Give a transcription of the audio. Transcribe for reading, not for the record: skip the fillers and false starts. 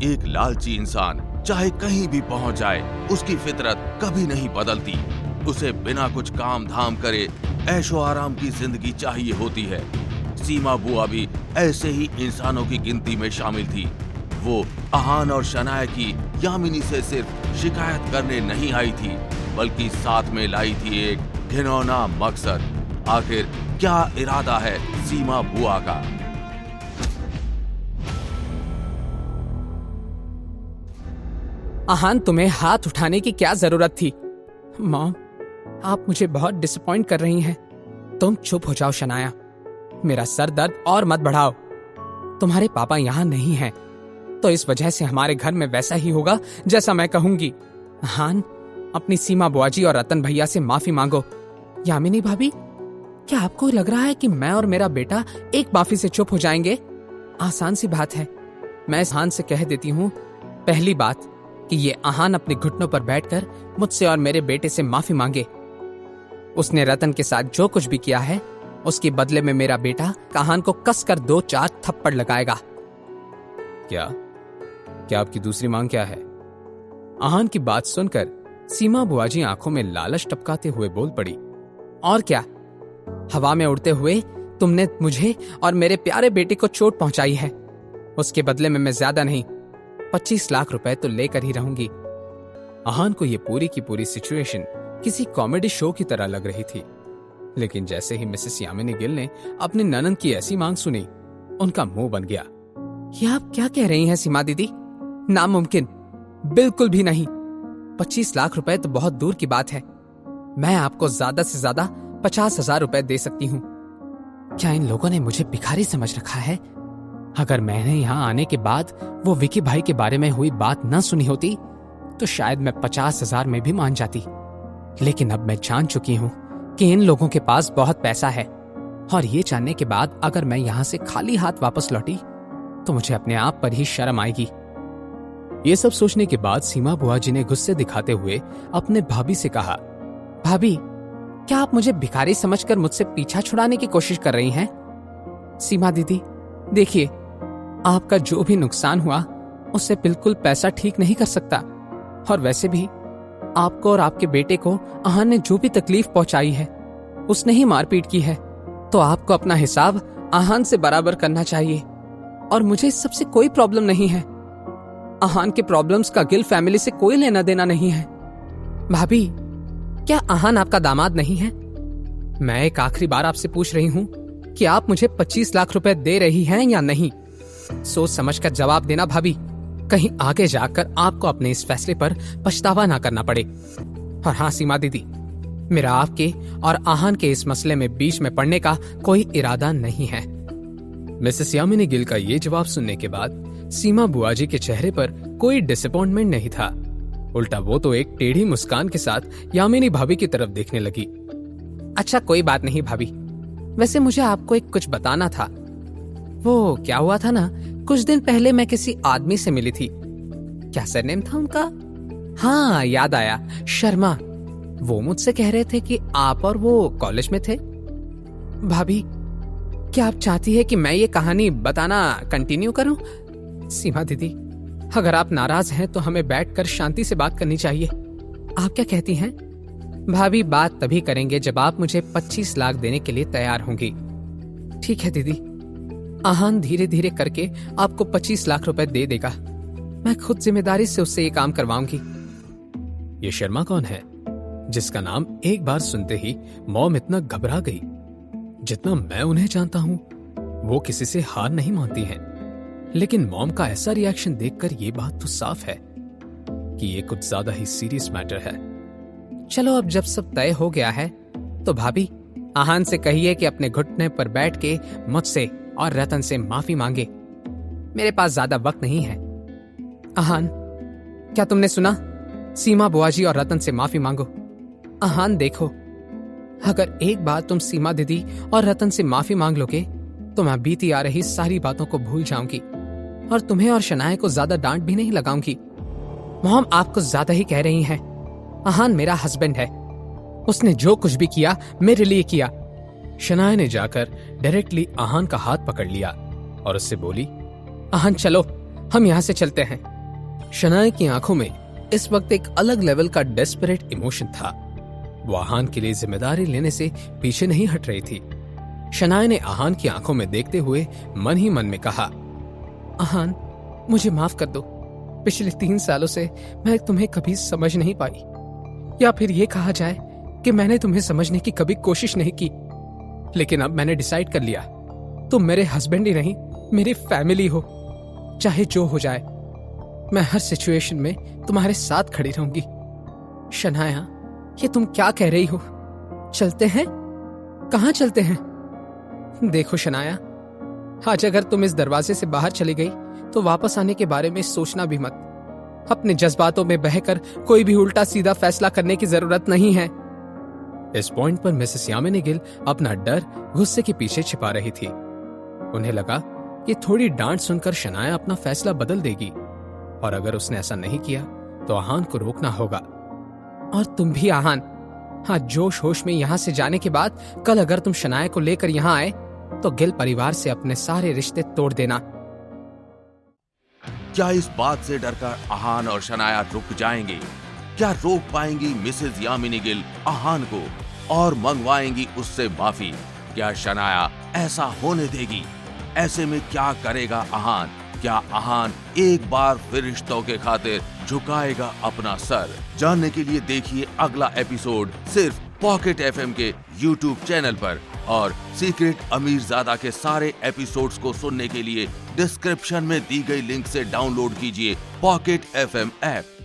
एक लालची इंसान चाहे कहीं भी पहुंच जाए, उसकी फितरत कभी नहीं बदलती। उसे बिना कुछ काम धाम करे ऐशो आराम की जिंदगी चाहिए होती है। सीमा बुआ भी ऐसे ही इंसानों की गिनती में शामिल थी। वो आहान और शनाया की यामिनी से सिर्फ शिकायत करने नहीं आई थी, बल्कि साथ में लाई थी एक घिनौना मकसद। आखिर क्या इरादा है सीमा बुआ का? आहान, तुम्हें हाथ उठाने की क्या जरूरत थी? मॉम, आप मुझे बहुत डिसअपॉइंट कर रही हैं। तुम चुप हो जाओ शनाया, मेरा सर दर्द और मत बढ़ाओ। तुम्हारे पापा यहाँ नहीं हैं, तो इस वजह से हमारे घर में वैसा ही होगा जैसा मैं कहूंगी। आहान, अपनी सीमा बुआजी और रतन भैया से माफी मांगो। यामिनी भाभी, क्या आपको लग रहा है कि मैं और मेरा बेटा एक माफी से चुप हो जाएंगे? आसान सी बात है। मैं इस आहान से कह देती हूँ, पहली बात कि ये आहान अपने घुटनों पर बैठकर मुझसे और मेरे बेटे से माफी मांगे। उसने रतन के साथ जो कुछ भी किया है, उसके बदले में मेरा बेटा आहान को कसकर 2-4 थप्पड़ लगाएगा। क्या आपकी दूसरी मांग क्या है? आहान की बात सुनकर सीमा बुआजी आंखों में लालच टपकाते हुए बोल पड़ी, और क्या, हवा में उड़ते हुए तुमने मुझे और मेरे प्यारे बेटे को चोट पहुंचाई है। उसके बदले में मैं ज्यादा नहीं, 25 लाख रुपए तो लेकर ही रहूंगी। आहान को यह पूरी की पूरी सिचुएशन किसी कॉमेडी शो की तरह लग रही थी, लेकिन जैसे ही मिसेस यामिनी गिल ने अपनी ननंद की ऐसी मांग सुनी, उनका मुंह बन गया। ये आप क्या कह रही हैं सीमा दीदी? नामुमकिन, बिल्कुल भी नहीं। 25 लाख रुपए तो बहुत दूर की बात है। मैं आपको ज्यादा से ज्यादा 50,000 रुपए दे सकती हूँ। क्या इन लोगों ने मुझे भिखारी समझ रखा है? अगर मैंने यहाँ आने के बाद वो विकी भाई के बारे में हुई बात न सुनी होती, तो शायद मैं 50,000 में भी मान जाती। लेकिन अब मैं जान चुकी हूँ कि इन लोगों के पास बहुत पैसा है, और ये जानने के बाद अगर मैं यहाँ से खाली हाथ वापस लौटी तो मुझे अपने आप पर ही शर्म आएगी। ये सब सोचने के बाद सीमा बुआजी ने गुस्से दिखाते हुए अपने भाभी से कहा, भाभी, क्या आप मुझे भिखारी समझकर मुझसे पीछा छुड़ाने की कोशिश कर रही हैं? सीमा दीदी, देखिए, आपका जो भी नुकसान हुआ उससे बिल्कुल पैसा ठीक नहीं कर सकता, और वैसे भी आपको और आपके बेटे को आहान ने जो भी तकलीफ पहुंचाई है उसने ही मारपीट की है, तो आपको अपना हिसाब आहान से बराबर करना चाहिए। और मुझे इस सबसे कोई प्रॉब्लम नहीं है। आहान के प्रॉब्लम्स का गिल फैमिली से कोई लेना देना नहीं है। भाभी, क्या आहान आपका दामाद नहीं है? मैं एक आखिरी बार आपसे पूछ रही हूँ कि आप मुझे 25 लाख रुपए दे रही हैं या नहीं? सोच समझकर जवाब देना भाभी, कहीं आगे जाकर आपको अपने इस फैसले पर पछतावा ना करना पड़े। और हाँ सीमा दीदी, मेरा आपके और आहान के इस मसले में बीच में पड़ने का कोई इरादा नहीं है। मिसेस यामिनी गिल का ये जवाब सुनने के बाद सीमा बुआजी के चेहरे पर कोई डिसअपॉइंटमेंट नहीं था। उल्टा वो तो एक टेढ़ी मुस्कान के साथ यामिनी भाभी की तरफ देखने लगी। अच्छा, कोई बात नहीं भाभी, वैसे मुझे आपको एक कुछ बताना था। वो क्या हुआ था ना, कुछ दिन पहले मैं किसी आदमी से मिली थी। क्या सरनेम था उनका? हाँ, याद आया, शर्मा। वो मुझसे कह रहे थे कि आप और वो कॉलेज में थे। भाभी, क्या आप चाहती है कि मैं ये कहानी बताना कंटिन्यू करूं? सीमा दीदी, अगर आप नाराज हैं तो हमें बैठकर शांति से बात करनी चाहिए। आप क्या कहती हैं? भाभी, बात तभी करेंगे जब आप मुझे 25 लाख देने के लिए तैयार होंगी। ठीक है दीदी, आहान धीरे धीरे करके आपको 25 लाख रुपए दे देगा। मैं खुद जिम्मेदारी से उससे ये काम करवाऊंगी। ये शर्मा कौन है जिसका नाम एक बार सुनते ही मॉम इतना घबरा गई? जितना मैं उन्हें जानता हूं, वो किसी से हार नहीं मानती हैं। लेकिन मॉम का ऐसा रिएक्शन देखकर ये बात तो साफ है कि ये कुछ ज्यादा ही सीरियस मैटर है। चलो, अब जब सब तय हो गया है तो भाभी, आहान से कहिए कि अपने घुटने पर बैठ के मुझसे और रतन से माफी मांगे। मेरे पास ज्यादा वक्त नहीं है। आहान, क्या तुमने सुना? सीमा बुआजी और रतन से माफी मांगो। आहान देखो, अगर एक बार तुम सीमा दीदी और रतन से माफी मांग लोगे तो मैं बीती आ रही सारी बातों को भूल जाऊंगी और तुम्हें और शनाया को ज्यादा डांट भी नहीं लगाऊंगी। मॉम, आप कुछ ज्यादा ही कह रही हैं। आहान मेरा हस्बैंड है, उसने जो कुछ भी किया मेरे लिए किया। शनाया ने जाकर डायरेक्टली आहान का हाथ पकड़ लिया और उससे बोली, आहान चलो, हम यहाँ से चलते हैं। शनाया की आंखों में इस वक्त एक अलग लेवल का डेस्परेट इमोशन था। वो आहान के लिए जिम्मेदारी लेने से पीछे नहीं हट रही थी। शनाया ने आहान की आंखों में देखते हुए मन ही मन में कहा, आहान, मुझे माफ कर दो। पिछले 3 सालों से मैं तुम्हें कभी समझ नहीं पाई, या फिर ये कहा जाए कि मैंने तुम्हें समझने की कभी कोशिश नहीं की। लेकिन अब मैंने डिसाइड कर लिया, तुम मेरे हस्बैंड ही नहीं, मेरी फैमिली हो। चाहे जो हो जाए, मैं हर सिचुएशन में तुम्हारे साथ खड़ी रहूंगी। शनाया, ये तुम क्या कह रही हो? चलते हैं? कहाँ चलते हैं? देखो शनाया, आज अगर तुम इस दरवाजे से बाहर चली गई तो वापस आने के बारे में सोचना भी मत। अपने जज्बातों में बहकर कोई भी उल्टा सीधा फैसला करने की जरूरत नहीं है। इस पॉइंट पर मिसेस यामिनी गिल अपना डर गुस्से के पीछे छिपा रही थी। उन्हें लगा कि थोड़ी डांट सुनकर शनाया अपना फैसला बदल देगी, और अगर उसने ऐसा नहीं किया तो आहान को रोकना होगा। और तुम भी आहान, हाँ, जोश होश में यहां से जाने के बाद कल अगर तुम शनाया को लेकर यहां आए तो गिल परिवार से अपने सारे रिश्ते तोड़ देना। क्या इस बात से डरकर आहान और शनाया रुक जाएंगे? क्या रोक पाएंगी मिसेज यामिनी गिल आहान को और मंगवाएंगी उससे माफी? क्या शनाया ऐसा होने देगी? ऐसे में क्या करेगा आहान? क्या आहान एक बार फिर रिश्तों के खातिर झुकाएगा अपना सर? जानने के लिए देखिए अगला एपिसोड सिर्फ पॉकेट एफएम के YouTube चैनल पर। और सीक्रेट अमीरजादा के सारे एपिसोड्स को सुनने के लिए डिस्क्रिप्शन में दी गई लिंक से डाउनलोड कीजिए पॉकेट एफएम ऐप।